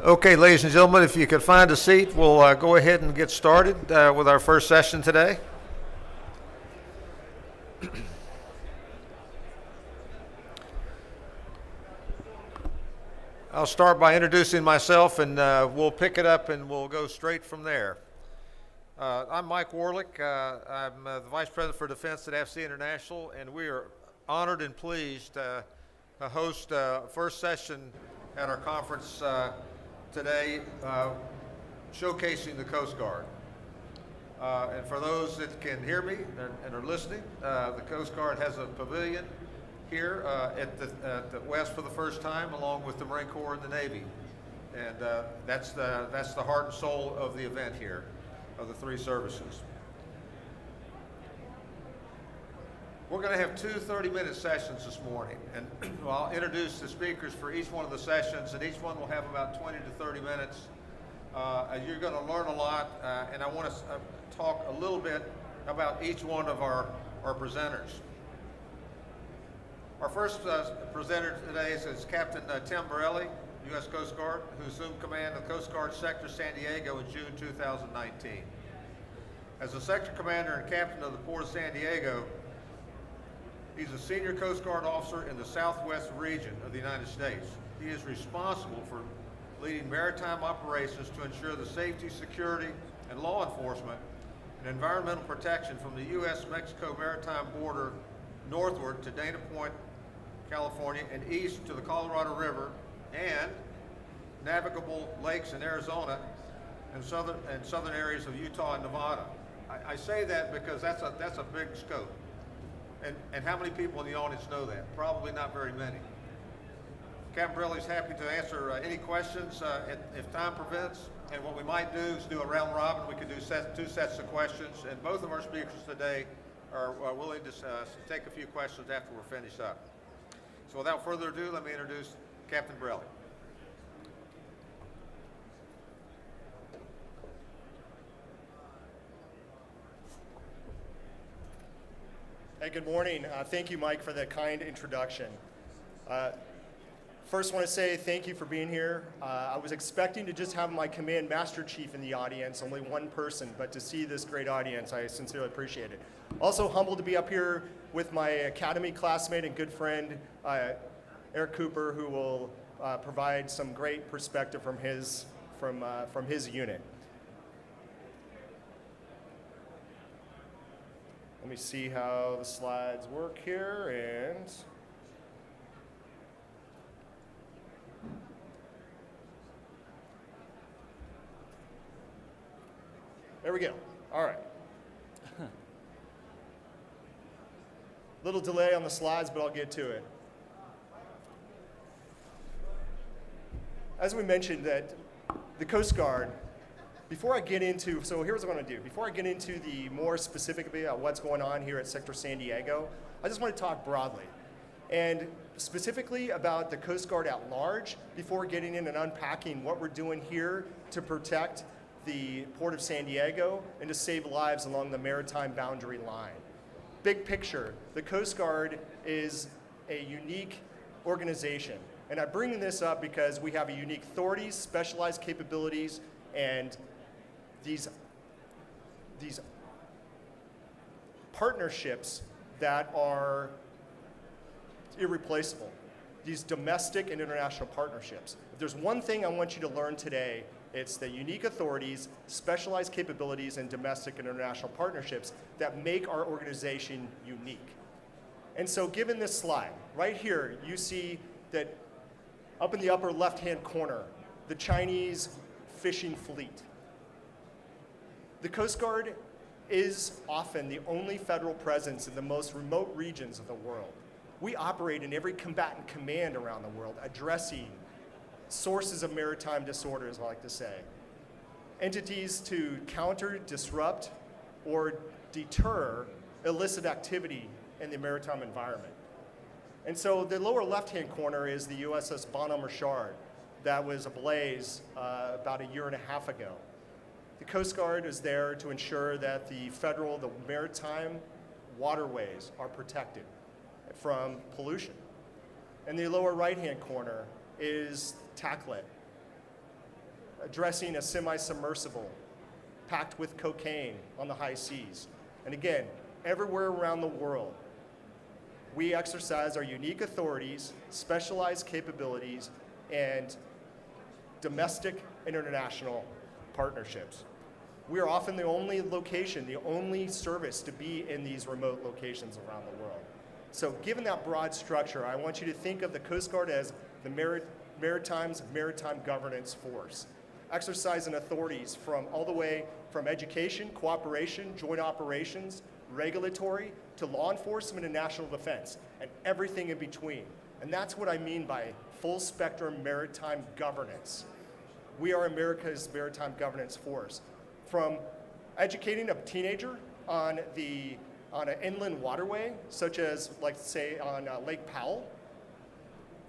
Okay, ladies and gentlemen, if you could find a seat, we'll go ahead and get started with our first session today. I'll start by introducing myself, and we'll pick it up and we'll go straight from there. I'm Mike Warlick. I'm the Vice President for Defense at FC International, and we are honored and pleased to host first session at our conference today, showcasing the Coast Guard. And for those that can hear me and are listening, the Coast Guard has a pavilion here at the West for the first time, along with the Marine Corps and the Navy. And that's the heart and soul of the event here, of the three services. We're going to have two 30-minute sessions this morning, and I'll introduce the speakers for each one of the sessions, and each one will have about 20 to 30 minutes. You're going to learn a lot, and I want to talk a little bit about each one of our presenters. Our first presenter today is Captain Tim Borelli, U.S. Coast Guard, who assumed command of Coast Guard Sector San Diego in June 2019. As the sector commander and captain of the Port of San Diego, he's a senior Coast Guard officer in the southwest region of the United States. He is responsible for leading maritime operations to ensure the safety, security, and law enforcement and environmental protection from the U.S.-Mexico maritime border northward to Dana Point, California, and east to the Colorado River and navigable lakes in Arizona and southern areas of Utah and Nevada. I say that because that's a big scope. And how many people in the audience know that? Probably not very many. Captain Borelli is happy to answer any questions if time prevents. And what we might do is do a round robin. We could do two sets of questions. And both of our speakers today are willing to take a few questions after we're finished up. So without further ado, let me introduce Captain Borelli. Hey, good morning. Thank you, Mike, for that kind introduction. First, want to say thank you for being here. I was expecting to just have my Command Master Chief in the audience, only one person, but to see this great audience, I sincerely appreciate it. Also humbled to be up here with my Academy classmate and good friend, Eric Cooper, who will provide some great perspective from his unit. Let me see how the slides work here, and there we go. All right. Little delay on the slides, but I'll get to it. As we mentioned, that the Coast Guard, before I get into, so here's what I'm going to do. Before I get into the more specifically about what's going on here at Sector San Diego, I just want to talk broadly. And specifically about the Coast Guard at large, before getting in and unpacking what we're doing here to protect the Port of San Diego and to save lives along the maritime boundary line. Big picture, the Coast Guard is a unique organization. And I'm bringing this up because we have a unique authorities, specialized capabilities, and these partnerships that are irreplaceable, these domestic and international partnerships. If there's one thing I want you to learn today, it's the unique authorities, specialized capabilities, and domestic and international partnerships that make our organization unique. And so given this slide, right here, you see that up in the upper left-hand corner, the Chinese fishing fleet. The Coast Guard is often the only federal presence in the most remote regions of the world. We operate in every combatant command around the world, addressing sources of maritime disorders, I like to say. Entities to counter, disrupt, or deter illicit activity in the maritime environment. And so the lower left-hand corner is the USS Bonhomme-Richard that was ablaze about a year and a half ago. The Coast Guard is there to ensure that the maritime waterways are protected from pollution. In the lower right-hand corner is TACLET. addressing a semi-submersible packed with cocaine on the high seas. And again, everywhere around the world, we exercise our unique authorities, specialized capabilities, and domestic and international partnerships. We are often the only location, the only service to be in these remote locations around the world. So given that broad structure, I want you to think of the Coast Guard as the Maritime's maritime governance force, exercising authorities from all the way from education, cooperation, joint operations, regulatory, to law enforcement and national defense, and everything in between. And that's what I mean by full spectrum maritime governance. We are America's maritime governance force. From educating a teenager on an inland waterway, such as, like, say, on Lake Powell,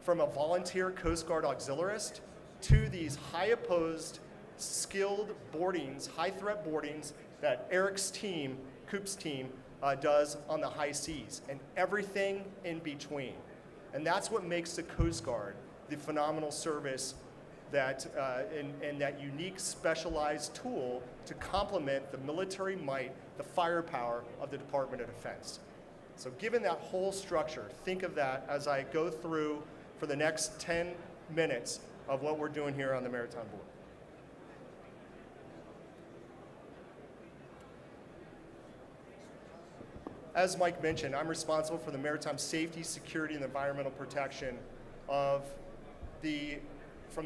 from a volunteer Coast Guard auxiliarist, to these high-opposed, skilled boardings, high-threat boardings that Eric's team, Coop's team, does on the high seas, and everything in between. And that's what makes the Coast Guard the phenomenal service that, and that unique specialized tool to complement the military might, the firepower of the Department of Defense. So given that whole structure, think of that as I go through for the next 10 minutes of what we're doing here on the Maritime Board. As Mike mentioned, I'm responsible for the maritime safety, security, and environmental protection from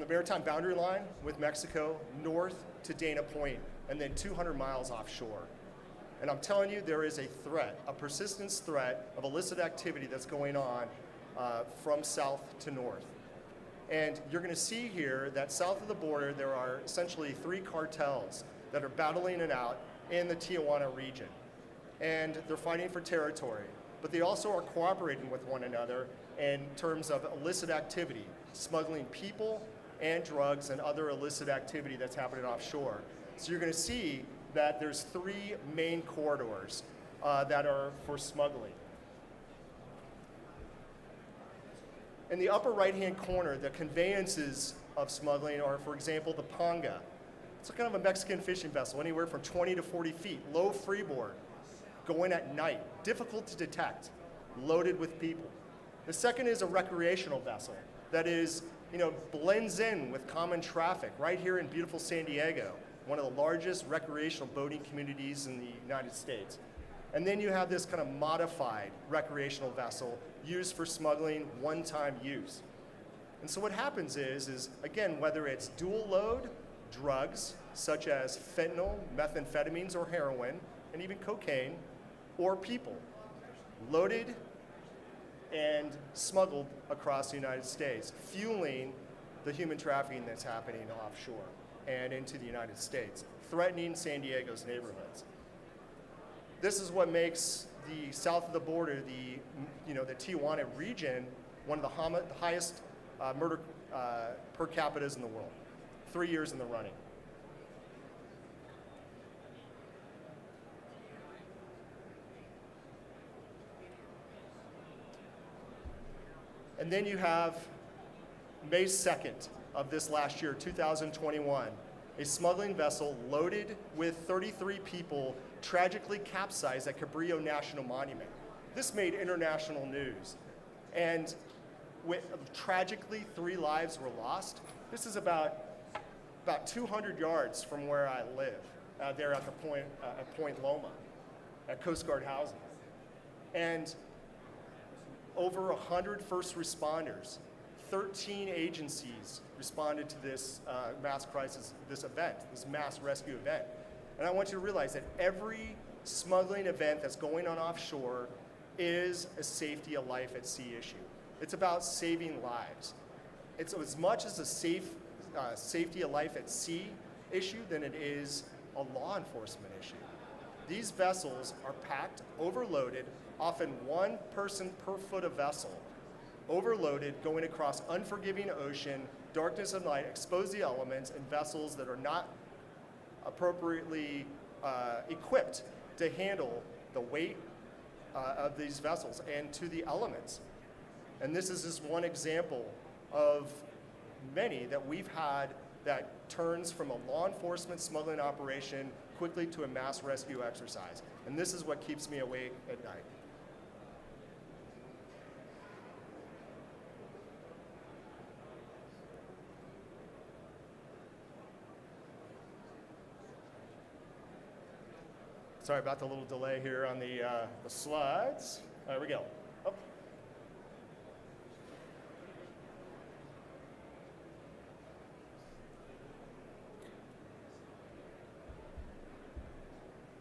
the maritime boundary line with Mexico north to Dana Point, and then 200 miles offshore. And I'm telling you, there is a threat, a persistence threat of illicit activity that's going on from south to north. And you're going to see here that south of the border, there are essentially 3 cartels that are battling it out in the Tijuana region. And they're fighting for territory, but they also are cooperating with one another in terms of illicit activity, smuggling people and drugs and other illicit activity that's happening offshore. So you're going to see that there's 3 main corridors that are for smuggling. In the upper right-hand corner, the conveyances of smuggling are, for example, the panga. It's kind of a Mexican fishing vessel, anywhere from 20 to 40 feet, low freeboard, going at night, difficult to detect, loaded with people. The second is a recreational vessel that is, blends in with common traffic right here in beautiful San Diego, one of the largest recreational boating communities in the United States. And then you have this kind of modified recreational vessel used for smuggling, one-time use. And so what happens is again, whether it's dual load drugs, such as fentanyl, methamphetamines, or heroin, and even cocaine, or people, loaded and smuggled across the United States, fueling the human trafficking that's happening offshore and into the United States, threatening San Diego's neighborhoods. This is what makes the south of the border, the Tijuana region, one of the highest murder per capitas in the world, 3 years in the running. And then you have May 2nd of this last year, 2021, a smuggling vessel loaded with 33 people tragically capsized at Cabrillo National Monument. This made international news. And tragically, 3 lives were lost. This is about 200 yards from where I live, there at the Point Loma, at Coast Guard housing. And over 100 first responders, 13 agencies responded to this mass crisis, this mass rescue event. And I want you to realize that every smuggling event that's going on offshore is a safety of life at sea issue. It's about saving lives. It's as much as a safety of life at sea issue than it is a law enforcement issue. These vessels are packed, overloaded, often 1 person per foot of vessel, overloaded, going across unforgiving ocean, darkness and light, expose the elements, and vessels that are not appropriately equipped to handle the weight of these vessels and to the elements. And this is just one example of many that we've had that turns from a law enforcement smuggling operation quickly to a mass rescue exercise. And this is what keeps me awake at night. Sorry about the little delay here on the slides. There we go. Oh.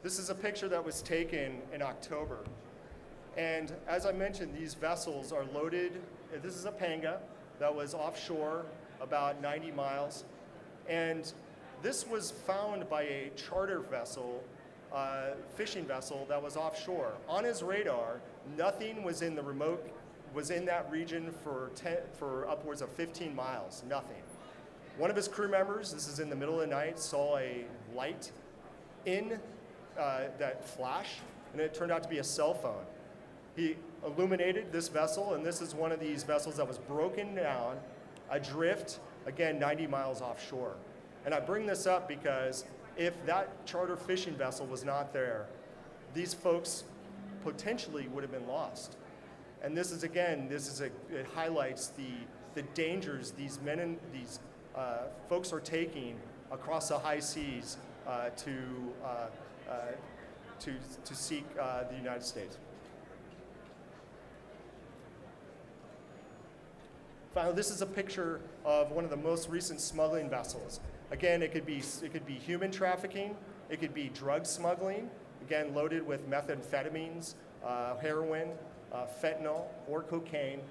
This is a picture that was taken in October. And as I mentioned, these vessels are loaded. This is a panga that was offshore about 90 miles. And this was found by a charter vessel, fishing vessel that was offshore. On his radar, nothing was in that region for upwards of 15 miles, nothing. One of his crew members, this is in the middle of the night, saw a light in that flash, and it turned out to be a cell phone. He illuminated this vessel, and this is one of these vessels that was broken down, adrift, again, 90 miles offshore. And I bring this up because if that charter fishing vessel was not there, these folks potentially would have been lost. And this is, again, it highlights the dangers these folks are taking across the high seas to seek the United States. Finally, this is a picture of one of the most recent smuggling vessels. Again, it could be human trafficking, it could be drug smuggling, again loaded with methamphetamines, heroin, fentanyl, or cocaine,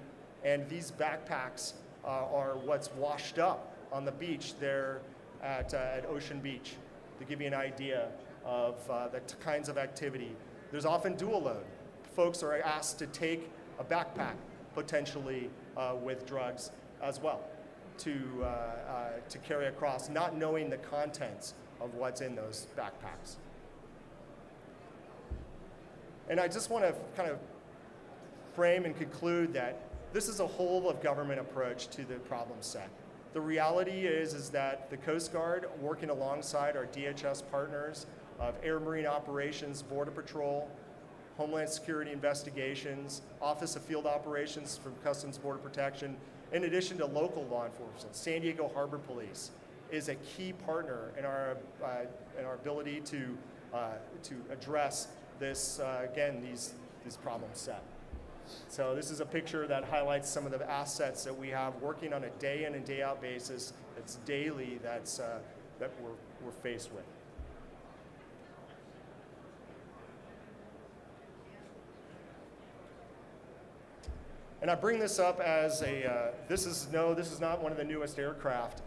and these backpacks are what's washed up on the beach there at Ocean Beach, to give you an idea of the kinds of activity. There's often dual load. Folks are asked to take a backpack, potentially with drugs as well, to carry across, not knowing the contents of what's in those backpacks. And I just want to kind of frame and conclude that this is a whole of government approach to the problem set. The reality is that the Coast Guard, working alongside our DHS partners of Air Marine Operations, Border Patrol, Homeland Security Investigations, Office of Field Operations from Customs Border Protection, in addition to local law enforcement, San Diego Harbor Police is a key partner in our ability to address this these problem set. So this is a picture that highlights some of the assets that we have working on a day in and day out basis. It's daily that we're faced with. And I bring this up as this is not one of the newest aircraft.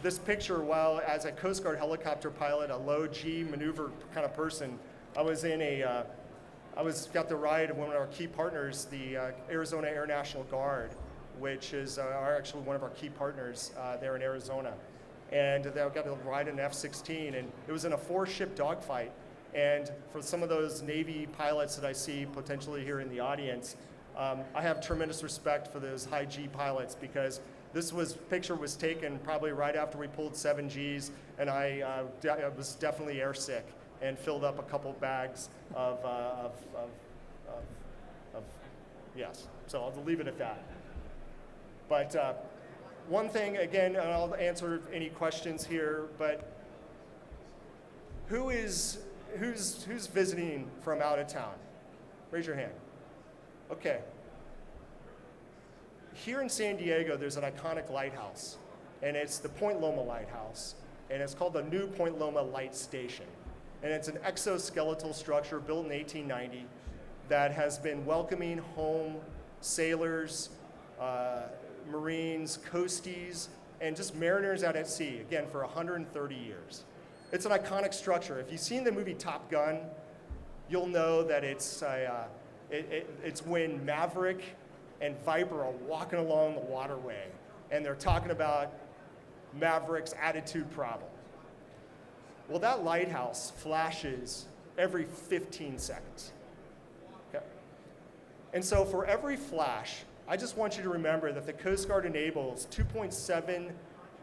This picture, while as a Coast Guard helicopter pilot, a low G maneuver kind of person, got the ride of one of our key partners, the Arizona Air National Guard, which is actually one of our key partners there in Arizona. And they got to ride an F-16, and it was in a 4-ship dogfight. And for some of those Navy pilots that I see potentially here in the audience, I have tremendous respect for those high G pilots, because this picture was taken probably right after we pulled 7 Gs, and I was definitely airsick and filled up a couple bags of yes. So I'll leave it at that. But one thing, again, and I'll answer any questions here, but who's visiting from out of town? Raise your hand. Okay. Here in San Diego, there's an iconic lighthouse, and it's the Point Loma Lighthouse, and it's called the New Point Loma Light Station. And it's an exoskeletal structure built in 1890 that has been welcoming home sailors, Marines, coasties, and just mariners out at sea, again, for 130 years. It's an iconic structure. If you've seen the movie Top Gun, you'll know that it's when Maverick and Viper are walking along the Waterway, and they're talking about Maverick's attitude problem. Well, that lighthouse flashes every 15 seconds. Okay? And so for every flash I just want you to remember that the Coast Guard enables $2.7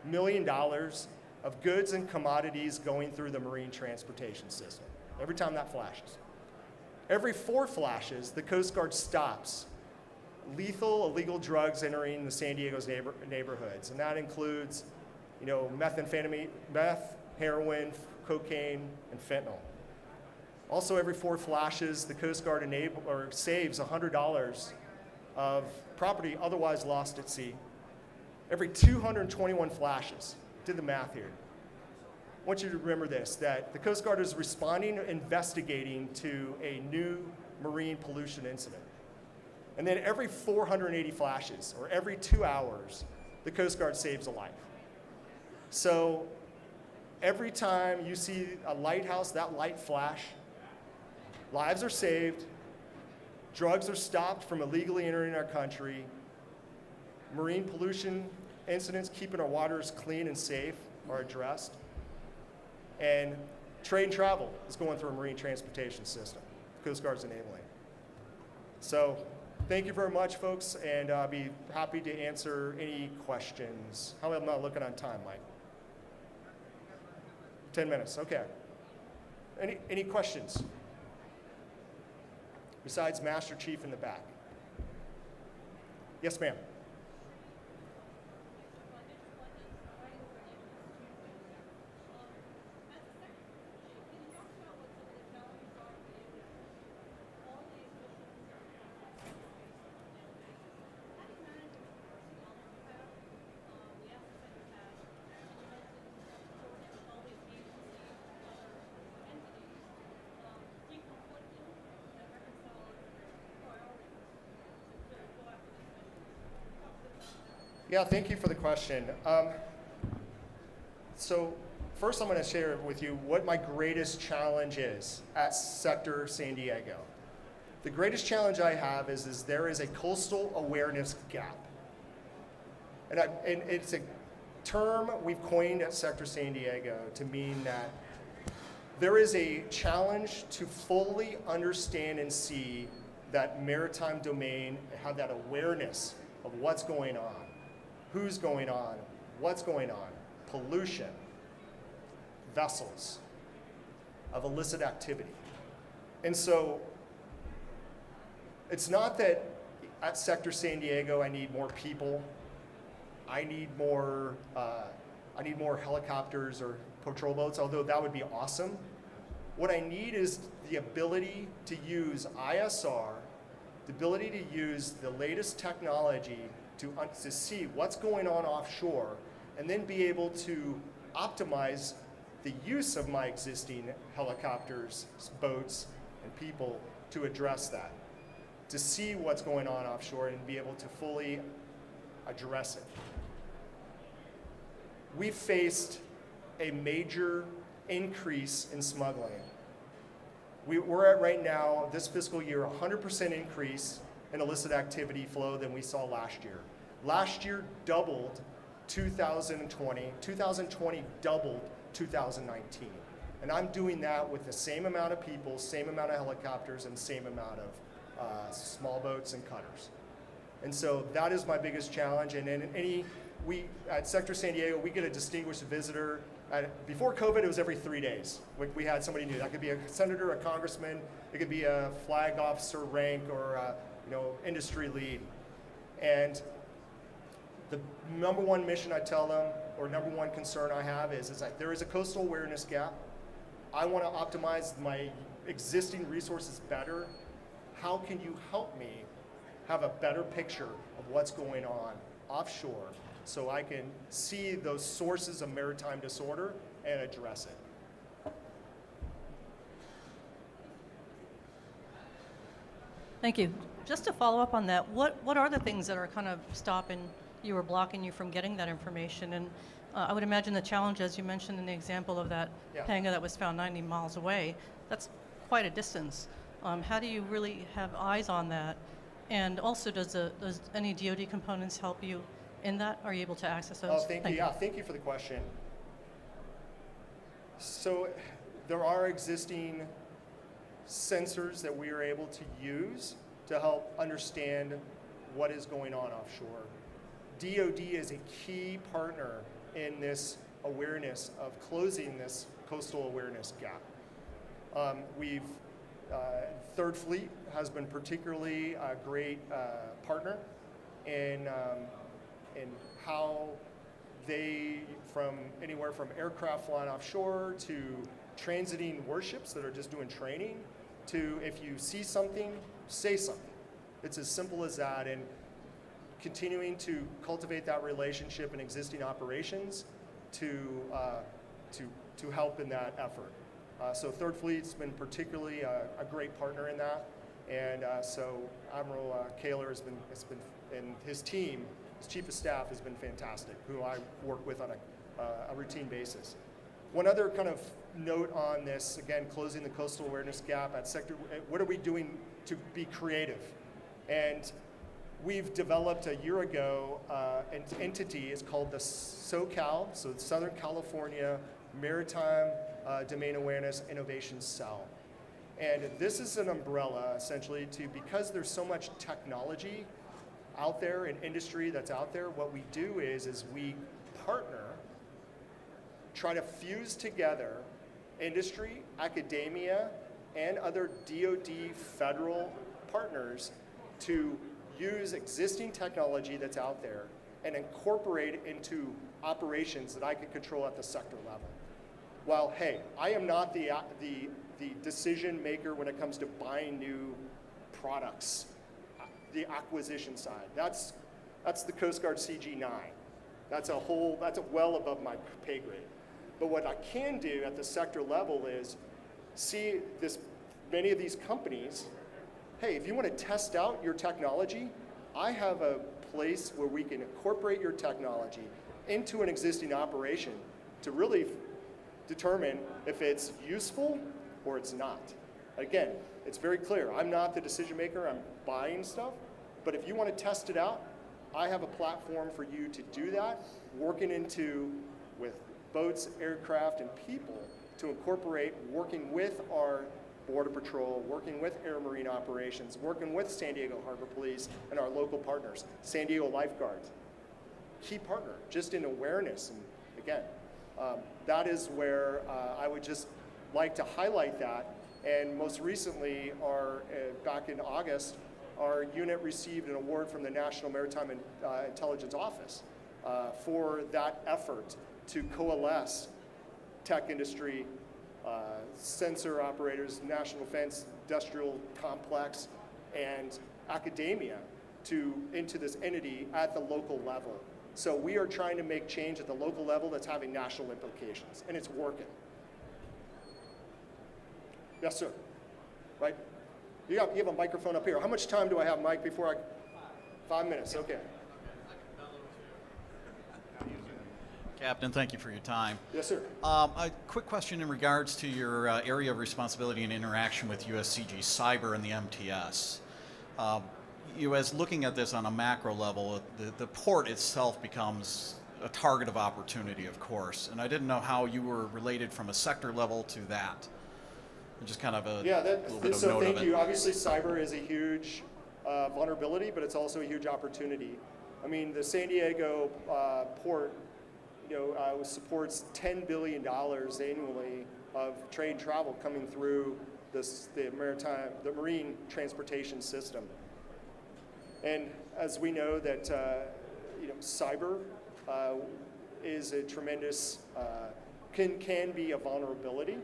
million of goods and commodities going through the marine transportation system every time that flashes. Every 4 flashes, the Coast Guard stops lethal illegal drugs entering the San Diego's neighborhoods, and that includes, methamphetamine, meth, heroin, cocaine, and fentanyl. Also, every 4 flashes, the Coast Guard saves $100 of property otherwise lost at sea. Every 221 flashes, did the math here. I want you to remember this, that the Coast Guard is responding, investigating to a new marine pollution incident. And then every 480 flashes, or every 2 hours, the Coast Guard saves a life. So every time you see a lighthouse, that light flash, lives are saved, drugs are stopped from illegally entering our country, marine pollution incidents keeping our waters clean and safe are addressed, and trade and travel is going through a marine transportation system. The Coast Guard's enabling. So thank you very much, folks, and I'll be happy to answer any questions. How am I looking on time, Mike? 10 minutes, okay. Any questions? Besides Master Chief in the back. Yes, ma'am. Yeah, thank you for the question. So first I'm going to share with you what my greatest challenge is at Sector San Diego. The greatest challenge I have is there is a coastal awareness gap. And it's a term we've coined at Sector San Diego to mean that there is a challenge to fully understand and see that maritime domain, have that awareness of what's going on. Who's going on, what's going on, pollution, vessels, of illicit activity. And so it's not that at Sector San Diego I need more people, I need more helicopters or patrol boats, although that would be awesome. What I need is the ability to use ISR, the ability to use the latest technology to see what's going on offshore, and then be able to optimize the use of my existing helicopters, boats, and people to address that, to see what's going on offshore and be able to fully address it. We faced a major increase in smuggling. We're at right now, this fiscal year, 100% increase in illicit activity flow than we saw last year. Last year doubled 2020. 2020 doubled 2019. And I'm doing that with the same amount of people, same amount of helicopters, and same amount of small boats and cutters. And so that is my biggest challenge. And then we at Sector San Diego, we get a distinguished visitor. Before COVID, it was every 3 days. We had somebody new. That could be a senator, a congressman, it could be a flag officer rank, or a, industry lead. And the number one mission I tell them, or number one concern I have is that there is a coastal awareness gap. I want to optimize my existing resources better. How can you help me have a better picture of what's going on offshore so I can see those sources of maritime disorder and address it? Thank you. Just to follow up on that, what are the things that are kind of stopping you or blocking you from getting that information? And I would imagine the challenge, as you mentioned in the example of that panga that was found 90 miles away, that's quite a distance. How do you really have eyes on that? And also, does any DoD components help you in that? Are you able to access those? Oh, thank you. Yeah, thank you for the question. So there are existing sensors that we are able to use to help understand what is going on offshore. DoD is a key partner in this awareness of closing this coastal awareness gap. Third Fleet has been particularly a great partner in how they, from anywhere from aircraft flying offshore to transiting warships that are just doing training, to if you see something, say something. It's as simple as that, and continuing to cultivate that relationship in existing operations to help in that effort. So Third Fleet's been particularly a great partner in that, and so Admiral Kaler has been, and his team, his chief of staff has been fantastic, who I work with on a routine basis. One other kind of note on this, again, closing the coastal awareness gap at sector, what are we doing to be creative? And we've developed a year ago an entity, it's called the SoCal, so Southern California Maritime Domain Awareness Innovation Cell. And this is an umbrella, essentially, because there's so much technology out there in industry that's out there, what we do is we partner, try to fuse together industry, academia, and other DoD federal partners to use existing technology that's out there and incorporate it into operations that I can control at the sector level. Well, hey, I am not the decision maker when it comes to buying new products, the acquisition side. That's the Coast Guard CG9. That's well above my pay grade. But what I can do at the sector level is see many of these companies, hey, if you want to test out your technology, I have a place where we can incorporate your technology into an existing operation to really determine if it's useful or it's not. Again, it's very clear. I'm not the decision maker. I'm buying stuff. But if you want to test it out, I have a platform for you to do that, working with boats, aircraft, and people to incorporate working with our Border Patrol, working with Air Marine Operations, working with San Diego Harbor Police and our local partners, San Diego Lifeguards. Key partner, just in awareness. And again, that is where I would just like to highlight that. And most recently, back in August, our unit received an award from the National Maritime Intelligence Office for that effort to coalesce tech industry, sensor operators, national defense, industrial complex, and academia into this entity at the local level. So we are trying to make change at the local level that's having national implications, and it's working. Yes, sir. Right? You have a microphone up here. How much time do I have, Mike, before 5 minutes, okay. Captain, thank you for your time. Yes, sir. A quick question in regards to your area of responsibility and interaction with USCG Cyber and the MTS. As looking at this on a macro level, the port itself becomes a target of opportunity, of course, and I didn't know how you were related from a sector level to that. Just kind of a little bit of note of it. Thank you. Obviously, cyber is a huge vulnerability, but it's also a huge opportunity. I mean, the San Diego port, supports $10 billion annually of trade and travel coming through the marine transportation system. And as we know that cyber is a tremendous can be a vulnerability.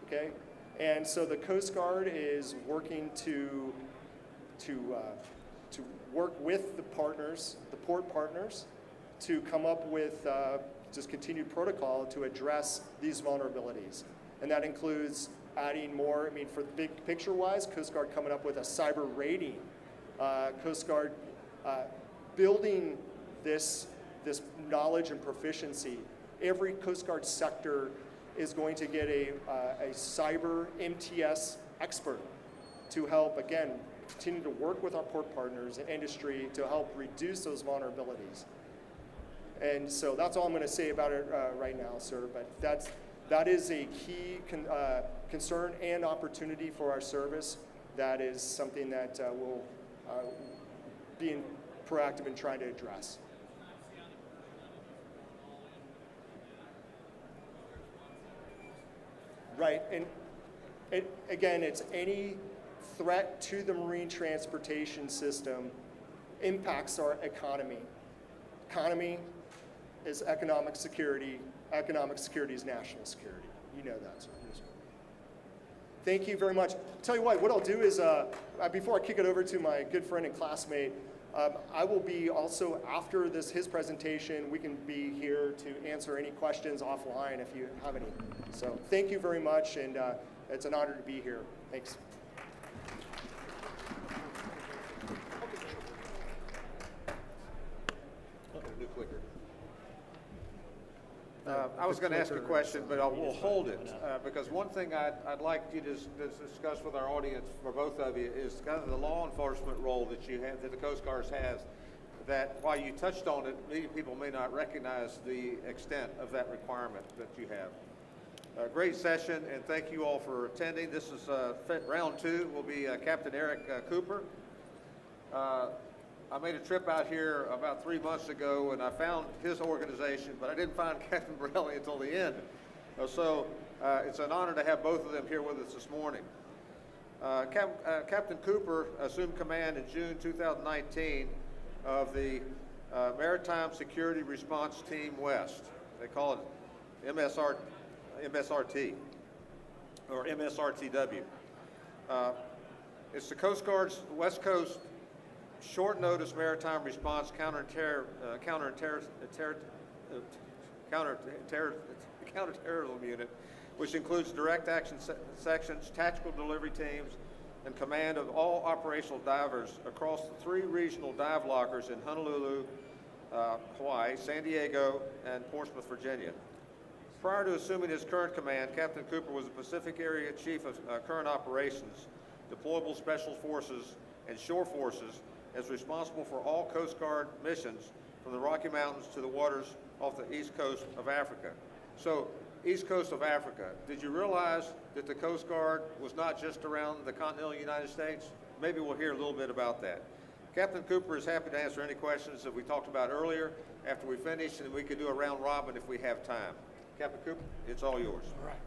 Okay, and so the Coast Guard is working to work with the partners, the port partners, to come up with just continued protocol to address these vulnerabilities. And that includes adding more, for big picture-wise, Coast Guard coming up with a cyber rating. Coast Guard building this knowledge and proficiency. Every Coast Guard sector is going to get a cyber MTS expert to help, again, continue to work with our port partners and industry to help reduce those vulnerabilities. And so that's all I'm going to say about it right now, sir. But that is a key concern and opportunity for our service. That is something that will be proactive in trying to address. Right, and again, it's any threat to the marine transportation system impacts our economy. Economy is economic security. Economic security is national security. You know that. So thank you very much. Tell you what I'll do is, before I kick it over to my good friend and classmate, I will be also, after his presentation, we can be here to answer any questions offline if you have any. So thank you very much, and it's an honor to be here. Thanks. New clicker. I was going to ask a question, but we'll hold it because one thing I'd like you to discuss with our audience, for both of you, is kind of the law enforcement role that you have, that the Coast Guard has. That while you touched on it, many people may not recognize the extent of that requirement that you have. Great session, and thank you all for attending. This is round two. Will be Captain Eric Cooper. I made a trip out here about 3 months ago, and I found his organization, but I didn't find Captain Borelli until the end. So it's an honor to have both of them here with us this morning. Captain Cooper assumed command in June 2019 of the Maritime Security Response Team West. They call it MSRT, or MSRTW. It's the Coast Guard's West Coast short-notice maritime response counterterrorism unit, which includes direct action sections, tactical delivery teams, and command of all operational divers across the 3 regional dive lockers in Honolulu, Hawaii, San Diego, and Portsmouth, Virginia. Prior to assuming his current command, Captain Cooper was the Pacific Area Chief of Current Operations, Deployable Special Forces, and Shore Forces, as responsible for all Coast Guard missions from the Rocky Mountains to the waters off the east coast of Africa. So, east coast of Africa, did you realize that the Coast Guard was not just around the continental United States? Maybe we'll hear a little bit about that. Captain Cooper is happy to answer any questions that we talked about earlier after we finish, and we could do a round robin if we have time. Captain Cooper, it's all yours. All right.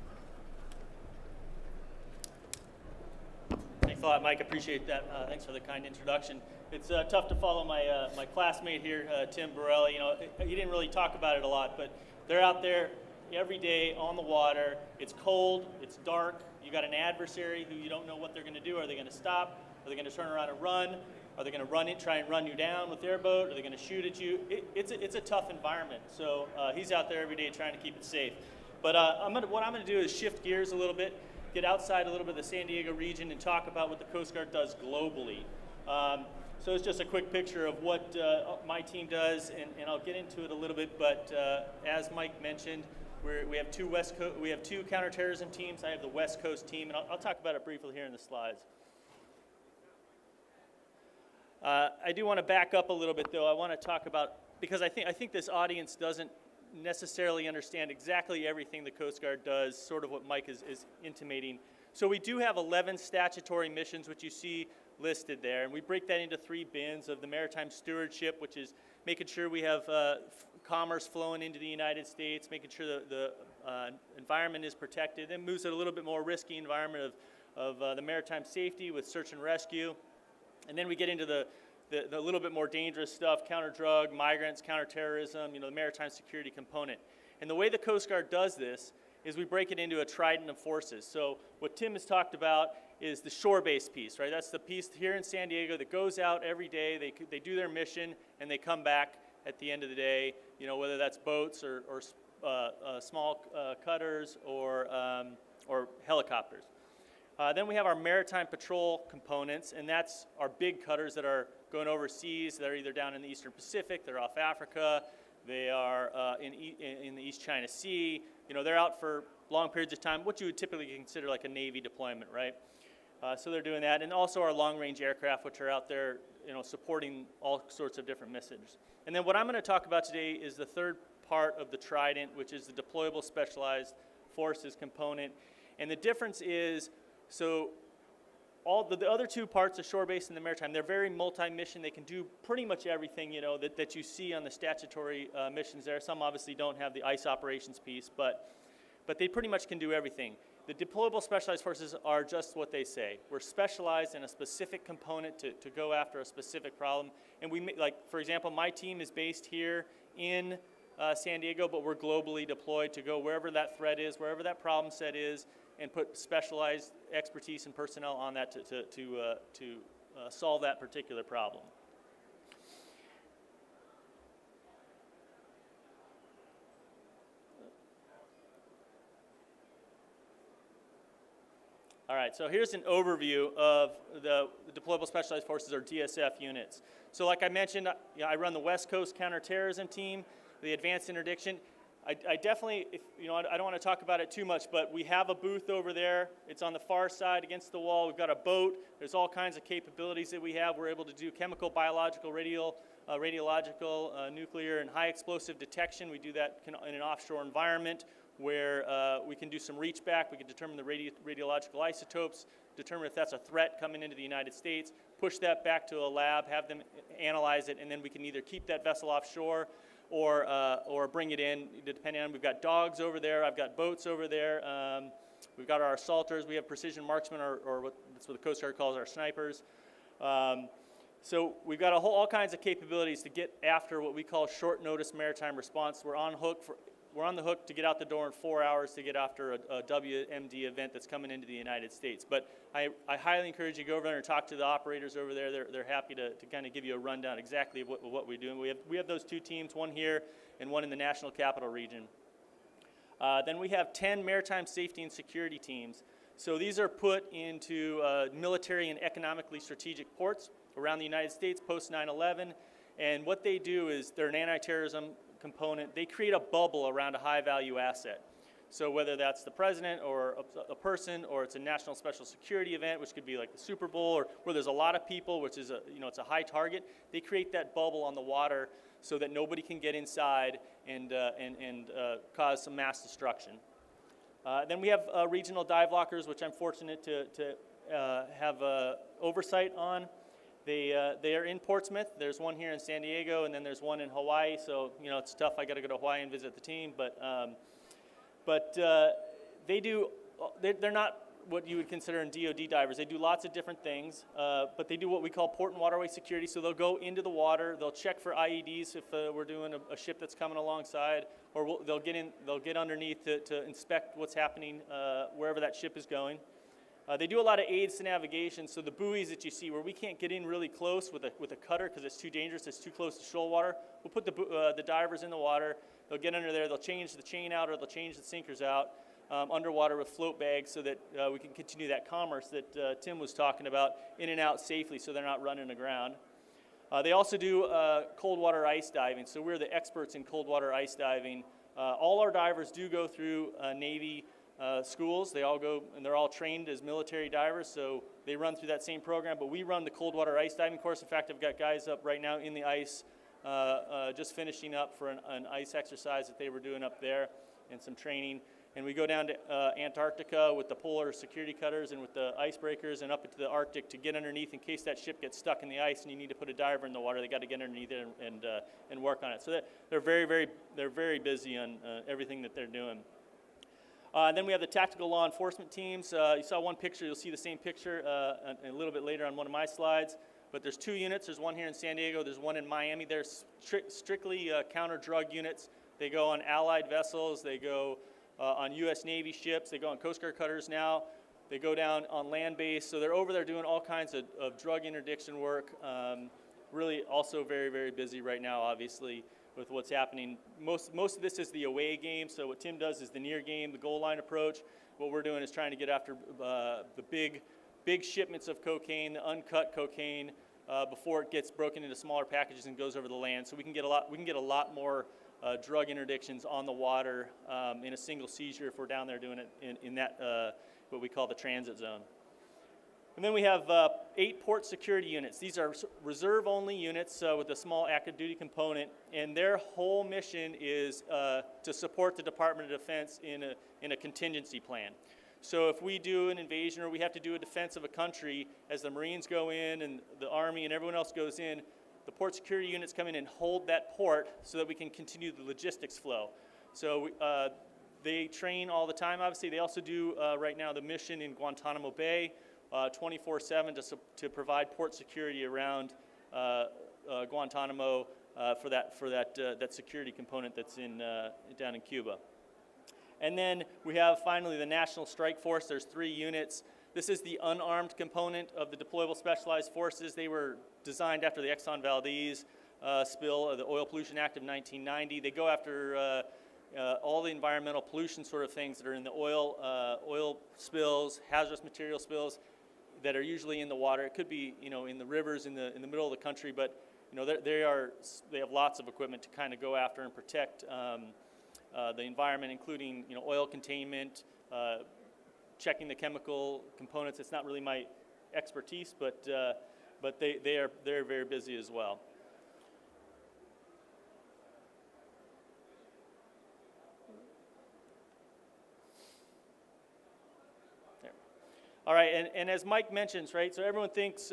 Thanks a lot, Mike. Appreciate that. Thanks for the kind introduction. It's tough to follow my classmate here, Tim Borelli. You know, he didn't really talk about it a lot, but they're out there every day on the water. It's cold. It's dark. You got an adversary who you don't know what they're going to do. Are they going to stop? Are they going to turn around and run? Are they going to try and run you down with their boat? Are they going to shoot at you? It's a tough environment. So he's out there every day trying to keep it safe. But what I'm going to do is shift gears a little bit, get outside a little bit of the San Diego region, and talk about what the Coast Guard does globally. So it's just a quick picture of what my team does, and I'll get into it a little bit. But as Mike mentioned, we have two counterterrorism teams. I have the West Coast team, and I'll talk about it briefly here in the slides. I do want to back up a little bit, though. I want to talk about, because I think this audience doesn't necessarily understand exactly everything the Coast Guard does, sort of what Mike is intimating. So we do have 11 statutory missions, which you see listed there, and we break that into 3 bins of the maritime stewardship, which is making sure we have commerce flowing into the United States, making sure the environment is protected, then moves to a little bit more risky environment of the maritime safety with search and rescue. And then we get into the little bit more dangerous stuff, counter-drug, migrants, counter-terrorism, the maritime security component. And the way the Coast Guard does this is we break it into a Trident of Forces. So what Tim has talked about is the shore-based piece, right? That's the piece here in San Diego that goes out every day, they do their mission, and they come back at the end of the day, whether that's boats or small cutters or helicopters. Then we have our maritime patrol components, and that's our big cutters that are going overseas. They're either down in the Eastern Pacific, they're off Africa, they are in the East China Sea. They're out for long periods of time, what you would typically consider like a Navy deployment, right? So they're doing that, and also our long-range aircraft, which are out there, supporting all sorts of different missions. And then what I'm going to talk about today is the third part of the Trident, which is the Deployable Specialized Forces component. And the difference is, so all the other two parts, the shore-based and the maritime, they're very multi-mission. They can do pretty much everything, you know, that you see on the statutory missions there. Some obviously don't have the ICE operations piece, but they pretty much can do everything. The deployable specialized forces are just what they say. We're specialized in a specific component to go after a specific problem. And we, like, for example, my team is based here in San Diego, but we're globally deployed to go wherever that threat is, wherever that problem set is, and put specialized expertise and personnel on that to solve that particular problem. All right, so here's an overview of the Deployable Specialized Forces, or DSF units. So like I mentioned, I run the West Coast Counterterrorism Team, the Advanced Interdiction. I definitely, I don't want to talk about it too much, but we have a booth over there. It's on the far side against the wall. We've got a boat. There's all kinds of capabilities that we have. We're able to do chemical, biological, radiological, nuclear, and high explosive detection. We do that in an offshore environment where we can do some reach back. We can determine the radiological isotopes, determine if that's a threat coming into the United States, push that back to a lab, have them analyze it, and then we can either keep that vessel offshore or bring it in, depending on, we've got dogs over there, I've got boats over there, we've got our assaulters, we have precision marksmen, or that's what the Coast Guard calls our snipers. So we've got all kinds of capabilities to get after what we call short notice maritime response. We're on the hook to get out the door in 4 hours to get after a WMD event that's coming into the United States. But I highly encourage you to go over there and talk to the operators over there. They're happy to kind of give you a rundown exactly of what we're doing. We have those two teams, one here and one in the National Capital Region. Then we have 10 maritime safety and security teams. So these are put into military and economically strategic ports around the United States post 9/11. And what they do is they're an anti-terrorism component. They create a bubble around a high-value asset. So whether that's the president or a person, or it's a national special security event, which could be like the Super Bowl, or where there's a lot of people, which is it's a high target, they create that bubble on the water so that nobody can get inside and cause some mass destruction. Then we have regional dive lockers, which I'm fortunate to have oversight on. They are in Portsmouth. There's one here in San Diego, and then there's one in Hawaii. So it's tough. I got to go to Hawaii and visit the team, but they're not what you would consider in DoD divers. They do lots of different things, but they do what we call port and waterway security. So they'll go into the water. They'll check for IEDs if we're doing a ship that's coming alongside, or they'll get underneath to inspect what's happening wherever that ship is going. They do a lot of aids to navigation, so the buoys that you see where we can't get in really close with a cutter because it's too dangerous, it's too close to shoal water, we'll put the divers in the water, they'll get under there, they'll change the chain out or they'll change the sinkers out underwater with float bags so that we can continue that commerce that Tim was talking about in and out safely so they're not running aground. They also do cold water ice diving, so we're the experts in cold water ice diving. All our divers do go through Navy schools. They all go, and they're all trained as military divers, so they run through that same program, but we run the cold water ice diving course. In fact, I've got guys up right now in the ice just finishing up for an ice exercise that they were doing up there and some training. And we go down to Antarctica with the polar security cutters and with the icebreakers and up into the Arctic to get underneath in case that ship gets stuck in the ice and you need to put a diver in the water. They got to get underneath it and work on it. So they're very busy on everything that they're doing. Then we have the tactical law enforcement teams. You saw one picture. You'll see the same picture a little bit later on one of my slides. But there's two units. There's one here in San Diego. There's one in Miami. They're strictly counter-drug units. They go on Allied vessels. They go on U.S. Navy ships. They go on Coast Guard cutters now. They go down on land-based. So they're over there doing all kinds of drug interdiction work. Really also very busy right now, obviously, with what's happening. Most of this is the away game, so what Tim does is the near game, the goal line approach. What we're doing is trying to get after the big shipments of cocaine, the uncut cocaine, before it gets broken into smaller packages and goes over the land. So we can get a lot more drug interdictions on the water in a single seizure if we're down there doing it in that what we call the transit zone. And then we have 8 port security units. These are reserve-only units with a small active duty component, and their whole mission is to support the Department of Defense in a contingency plan. So if we do an invasion or we have to do a defense of a country, as the Marines go in and the Army and everyone else goes in, the port security units come in and hold that port so that we can continue the logistics flow. So they train all the time, obviously. They also do right now the mission in Guantanamo Bay 24/7 to provide port security around Guantanamo for that security component that's down in Cuba. And then we have finally the National Strike Force. There's 3 units. This is the unarmed component of the Deployable Specialized Forces. They were designed after the Exxon Valdez spill, the Oil Pollution Act of 1990. They go after all the environmental pollution sort of things that are in the oil spills, hazardous material spills that are usually in the water. It could be, in the rivers in the middle of the country, but they have lots of equipment to kind of go after and protect the environment, including oil containment, checking the chemical components. It's not really my expertise, but they're very busy as well. There. All right, and as Mike mentions, right, so everyone thinks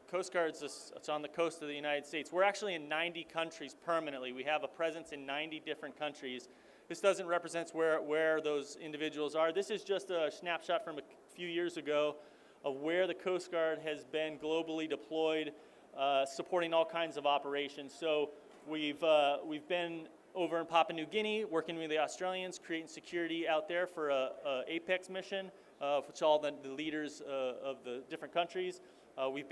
Coast Guard's it's on the coast of the United States. We're actually in 90 countries permanently. We have a presence in 90 different countries. This doesn't represent where those individuals are. This is just a snapshot from a few years ago of where the Coast Guard has been globally deployed, supporting all kinds of operations. So we've been over in Papua New Guinea, working with the Australians, creating security out there for a APEX mission, which all the leaders of the different countries. We've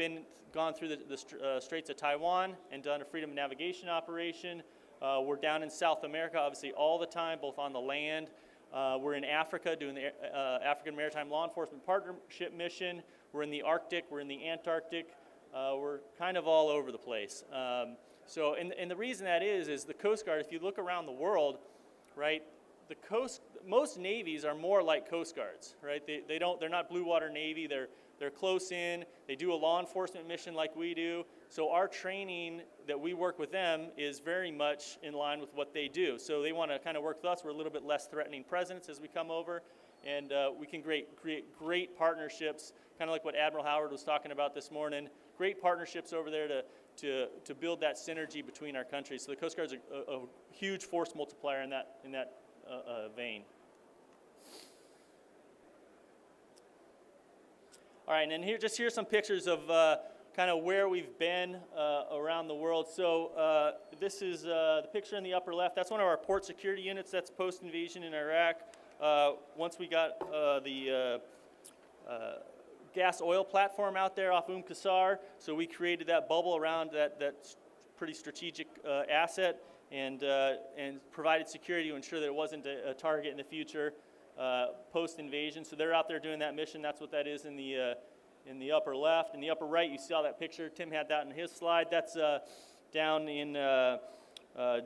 gone through the Straits of Taiwan and done a freedom of navigation operation. We're down in South America, obviously, all the time, both on the land. We're in Africa doing the African Maritime Law Enforcement Partnership Mission. We're in the Arctic. We're in the Antarctic. We're kind of all over the place. And the reason that is the Coast Guard, if you look around the world, right, most navies are more like Coast Guards, right? They're not blue water Navy. They're close in. They do a law enforcement mission like we do. So our training that we work with them is very much in line with what they do. So they want to kind of work with us. We're a little bit less threatening presence as we come over. And we can create great partnerships, kind of like what Admiral Howard was talking about this morning. Great partnerships over there to build that synergy between our countries. So the Coast Guard's a huge force multiplier in that vein. All right, and here's some pictures of kind of where we've been around the world. So this is the picture in the upper left. That's one of our port security units. That's post-invasion in Iraq. Once we got the gas oil platform out there off Qasr, so we created that bubble around that pretty strategic asset and provided security to ensure that it wasn't a target in the future. Post-invasion, so they're out there doing that mission. That's what that is in the upper left. In the upper right, you saw that picture. Tim had that in his slide. That's down in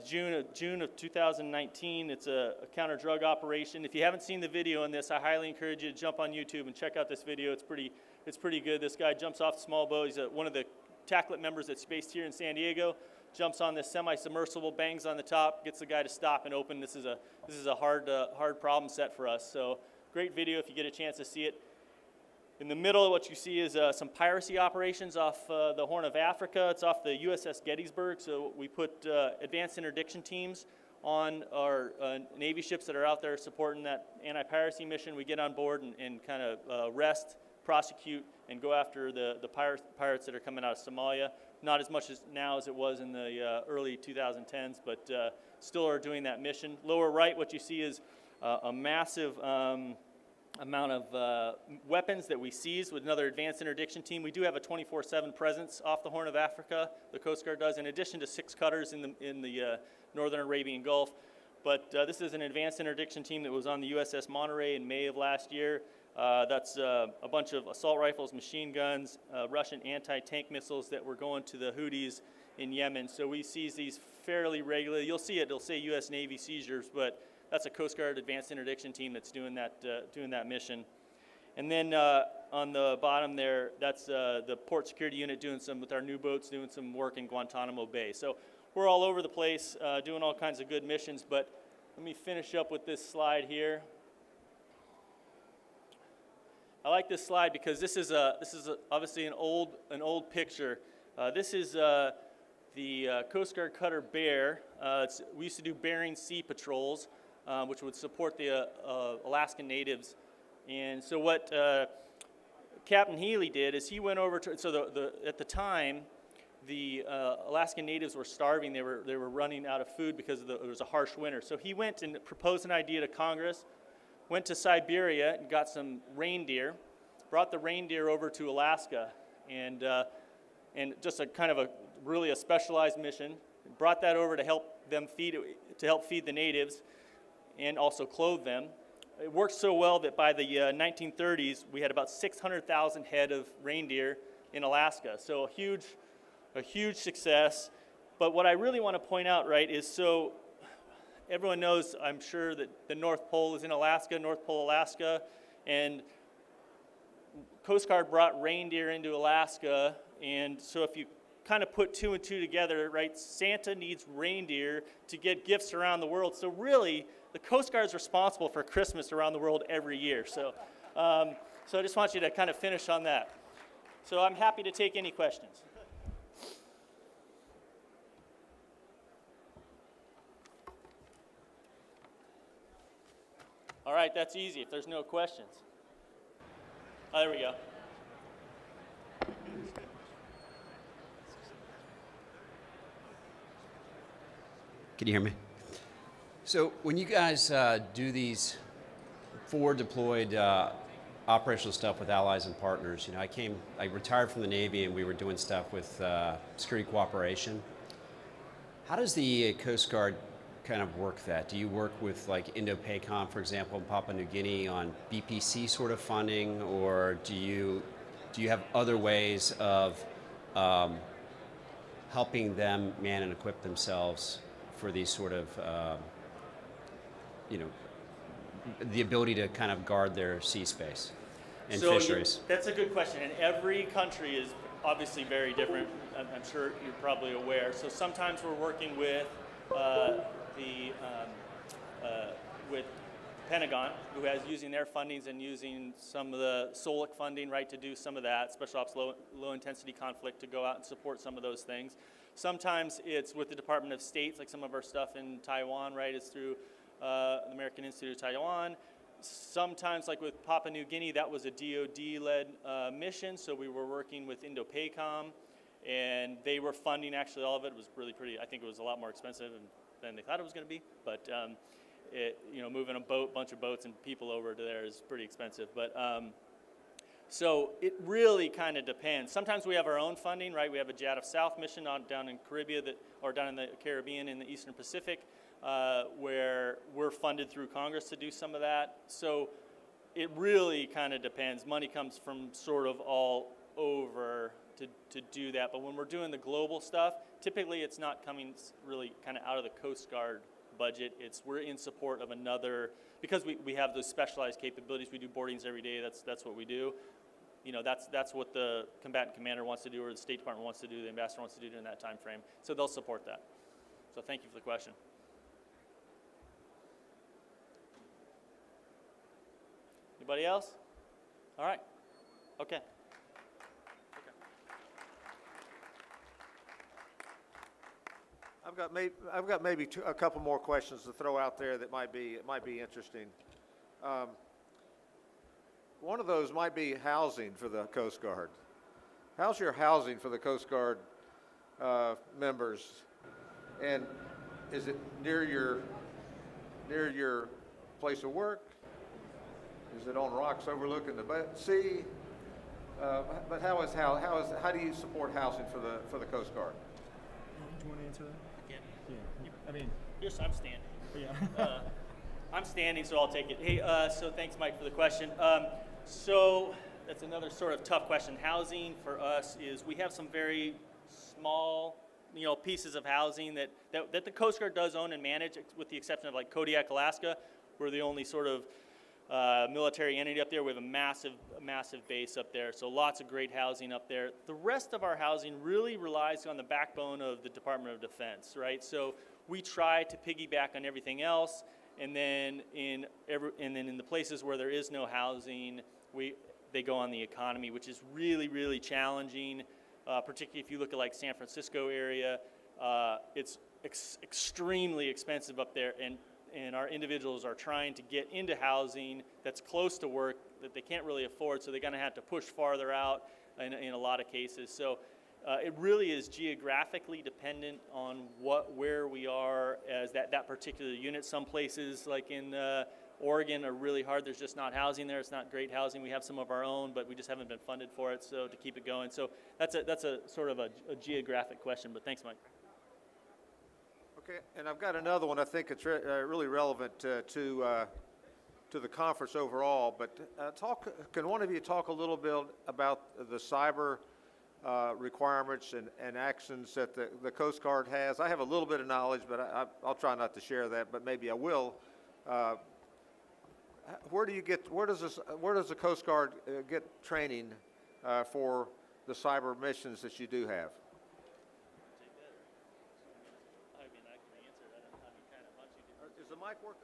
June of 2019. It's a counter-drug operation. If you haven't seen the video on this, I highly encourage you to jump on YouTube and check out this video. It's pretty good. This guy jumps off the small boat. He's one of the TACLET members that's based here in San Diego. Jumps on this semi-submersible, bangs on the top, gets the guy to stop and open. This is a hard problem set for us. So great video if you get a chance to see it. In the middle, what you see is some piracy operations off the Horn of Africa. It's off the USS Gettysburg. So we put advanced interdiction teams on our Navy ships that are out there supporting that anti-piracy mission. We get on board and kind of arrest, prosecute, and go after the pirates that are coming out of Somalia. Not as much as now as it was in the early 2010s, but still are doing that mission. Lower right, what you see is a massive amount of weapons that we seized with another advanced interdiction team. We do have a 24/7 presence off the Horn of Africa, the Coast Guard does, in addition to 6 cutters in the Northern Arabian Gulf. But this is an advanced interdiction team that was on the USS Monterey in May of last year. That's a bunch of assault rifles, machine guns, Russian anti-tank missiles that were going to the Houthis in Yemen. So we seize these fairly regularly. You'll see it. It'll say U.S. Navy seizures, but that's a Coast Guard advanced interdiction team that's doing that mission. And then on the bottom there, that's the port security unit doing some with our new boats, doing some work in Guantanamo Bay. So we're all over the place, doing all kinds of good missions. But let me finish up with this slide here. like this slide because this is obviously an old picture. This is the Coast Guard cutter Bear. We used to do Bering Sea patrols, which would support the Alaskan natives. And so what Captain Healy did is he went over to, so at the time, the Alaskan natives were starving. They were running out of food because it was a harsh winter. So he went and proposed an idea to Congress, went to Siberia and got some reindeer, brought the reindeer over to Alaska, and just a kind of a really a specialized mission. Brought that over to help feed the natives, and also clothe them. It worked so well that by the 1930s we had about 600,000 head of reindeer in Alaska. So a huge success. But what I really want to point out, right, is so everyone knows, I'm sure, that the North Pole is in Alaska, North Pole, Alaska, and Coast Guard brought reindeer into Alaska, and so if you kind of put two and two together, right, Santa needs reindeer to get gifts around the world. So really, the Coast Guard is responsible for Christmas around the world every year. So, so I just want you to kind of finish on that. So I'm happy to take any questions. All right, that's easy if there's no questions. Oh, there we go. Can you hear me? So when you guys do these forward deployed operational stuff with allies and partners, you know, I retired from the Navy and we were doing stuff with security cooperation. How does the Coast Guard kind of work that? Do you work with like Indo-PACOM, for example, in Papua New Guinea on BPC sort of funding, or do you have other ways of helping them man and equip themselves for these sort of, you know, the ability to kind of guard their sea space and fisheries? That's a good question, and every country is obviously very different. I'm sure you're probably aware. So sometimes we're working with with Pentagon, who has using their fundings and using some of the SOLIC funding, right, to do some of that, special ops low intensity conflict, to go out and support some of those things. Sometimes it's with the Department of State, like some of our stuff in Taiwan, right, is through the American Institute of Taiwan. Sometimes, like with Papua New Guinea, that was a DoD-led mission, so we were working with Indo-PACOM, and they were funding actually all of it. It was really pretty. I think it was a lot more expensive than they thought it was going to be, but you know, moving a bunch of boats and people over to there is pretty expensive. But so it really kind of depends. Sometimes we have our own funding, right? We have a JADF South mission down in Caribbean, or down in the Caribbean in the Eastern Pacific, where we're funded through Congress to do some of that. So it really kind of depends. Money comes from sort of all over to do that. But when we're doing the global stuff, typically it's not coming really kind of out of the Coast Guard budget. We're in support of another, because we have those specialized capabilities. We do boardings every day. That's what we do. You know, that's what the combatant commander wants to do, or the State Department wants to do, the ambassador wants to do during that time frame. So they'll support that. So thank you for the question. Anybody else? All right. Okay. I've got maybe a couple more questions to throw out there that might be interesting. One of those might be housing for the Coast Guard. How's your housing for the Coast Guard members? And is it near your place of work? Is it on rocks overlooking the sea? But how do you support housing for the Coast Guard? Do you want to answer that? Yeah. Yeah. I mean, Yes, I'm standing. yeah. I'm standing, so I'll take it. Hey, so thanks, Mike, for the question. So that's another sort of tough question. Housing for us is, we have some very small, you know, pieces of housing that the Coast Guard does own and manage, with the exception of like Kodiak, Alaska. We're the only sort of military entity up there. We have a massive base up there, so lots of great housing up there. The rest of our housing really relies on the backbone of the Department of Defense, right? So we try to piggyback on everything else, and then in the places where there is no housing, we they go on the economy, which is really, really challenging, particularly if you look at like San Francisco area. It's extremely expensive up there, and our individuals are trying to get into housing that's close to work that they can't really afford, so they're going to have to push farther out in a lot of cases. So it really is geographically dependent on where we are as that particular unit. Some places like in Oregon are really hard. There's just not housing there. It's not great housing. We have some of our own, but we just haven't been funded for it, so to keep it going. So that's a sort of a geographic question, but thanks, Mike. Okay, and I've got another one. I think it's really relevant to the conference overall, but can one of you talk a little bit about the cyber requirements and actions that the Coast Guard has? I have a little bit of knowledge, but I'll try not to share that, but maybe I will. Where does the Coast Guard get training for the cyber missions that you do have? Is the mic working?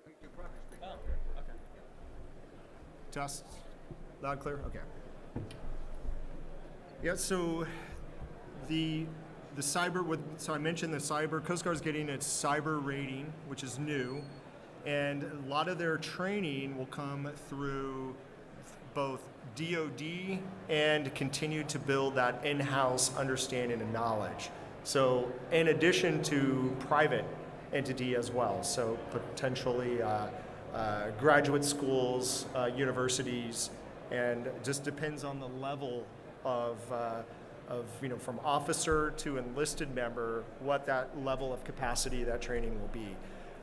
You can probably speak. Oh, okay. Test. Loud, clear? Okay. Yeah, so the cyber, so I mentioned the cyber, Coast Guard's getting its cyber rating, which is new, and a lot of their training will come through both DoD and continue to build that in-house understanding and knowledge. So in addition to private entity as well, so potentially graduate schools, universities, and just depends on the level of from officer to enlisted member, what that level of capacity that training will be.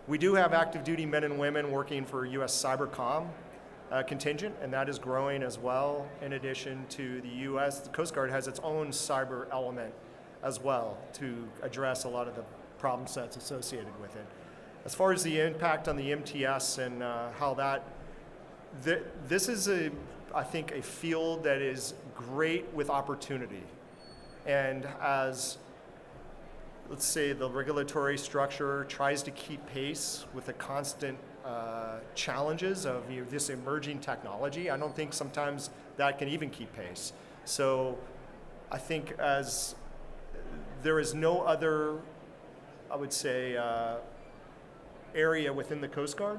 We do have active duty men and women working for U.S. Cybercom contingent, and that is growing as well. In addition to the U.S., the Coast Guard has its own cyber element as well to address a lot of the problem sets associated with it. As far as the impact on the MTS and how that, this is I think a field that is great with opportunity. And as, let's say, the regulatory structure tries to keep pace with the constant challenges of this emerging technology, I don't think sometimes that can even keep pace. So I think as there is no other, I would say, area within the Coast Guard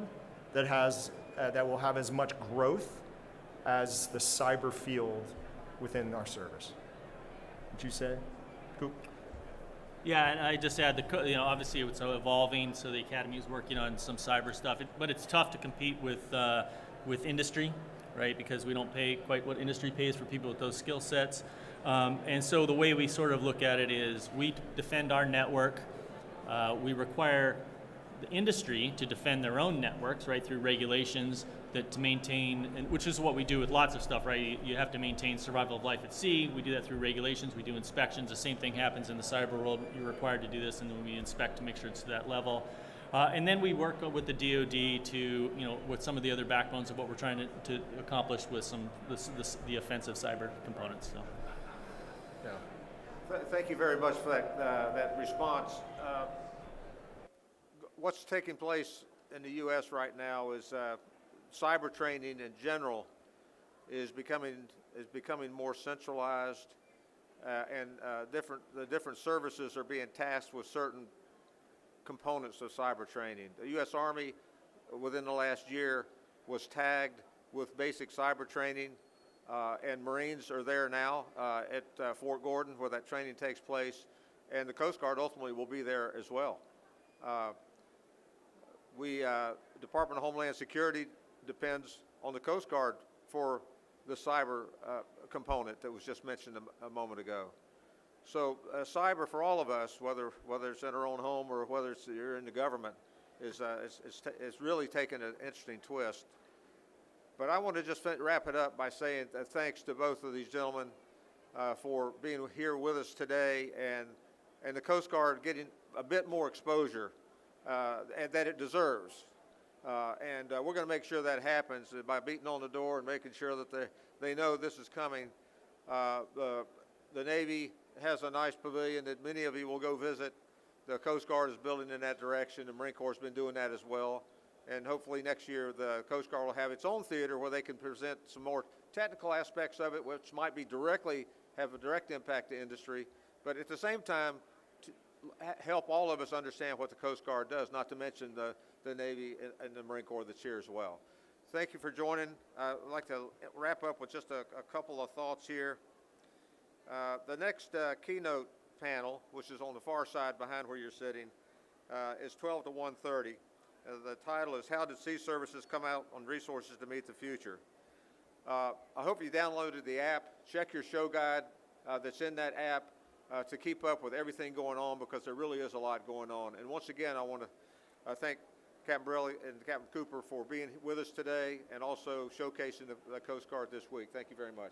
that has that will have as much growth as the cyber field within our service. Would you say? Cool. Yeah, and I just add obviously it's evolving, so the Academy is working on some cyber stuff, but it's tough to compete with industry, right? Because we don't pay quite what industry pays for people with those skill sets. And so the way we sort of look at it is we defend our network. We require the industry to defend their own networks, right, through regulations that to maintain, and which is what we do with lots of stuff, right? You have to maintain survival of life at sea. We do that through regulations. We do inspections. The same thing happens in the cyber world. You're required to do this, and then we inspect to make sure it's to that level. And then we work with the DoD to, with some of the other backbones of what we're trying to accomplish with some the offensive cyber components. So. Yeah. Thank you very much for that response. What's taking place in the U.S. right now is cyber training in general is becoming more centralized, and the different services are being tasked with certain components of cyber training. The U.S. Army, within the last year, was tagged with basic cyber training, and Marines are there now at Fort Gordon where that training takes place, and the Coast Guard ultimately will be there as well. Department of Homeland Security depends on the Coast Guard for the cyber component that was just mentioned a moment ago. So cyber for all of us, whether it's in our own home or whether you're in the government, is really taken an interesting twist. But I want to just wrap it up by saying thanks to both of these gentlemen for being here with us today, and the Coast Guard getting a bit more exposure and that it deserves. And we're going to make sure that happens by beating on the door and making sure that they know this is coming. The Navy has a nice pavilion that many of you will go visit. The Coast Guard is building in that direction. The Marine Corps has been doing that as well. And hopefully next year the Coast Guard will have its own theater where they can present some more technical aspects of it, which might be have a direct impact to industry, but at the same time to help all of us understand what the Coast Guard does, not to mention the Navy and the Marine Corps that's here as well. Thank you for joining. I'd like to wrap up with just a couple of thoughts here. The next keynote panel, which is on the far side behind where you're sitting, is 12 to 1:30. The title is How Did Sea Services Come Out on Resources to Meet the Future? I hope you downloaded the app. Check your show guide that's in that app to keep up with everything going on, because there really is a lot going on. And once again, I want to thank Captain Borelli and Captain Cooper for being with us today and also showcasing the Coast Guard this week. Thank you very much.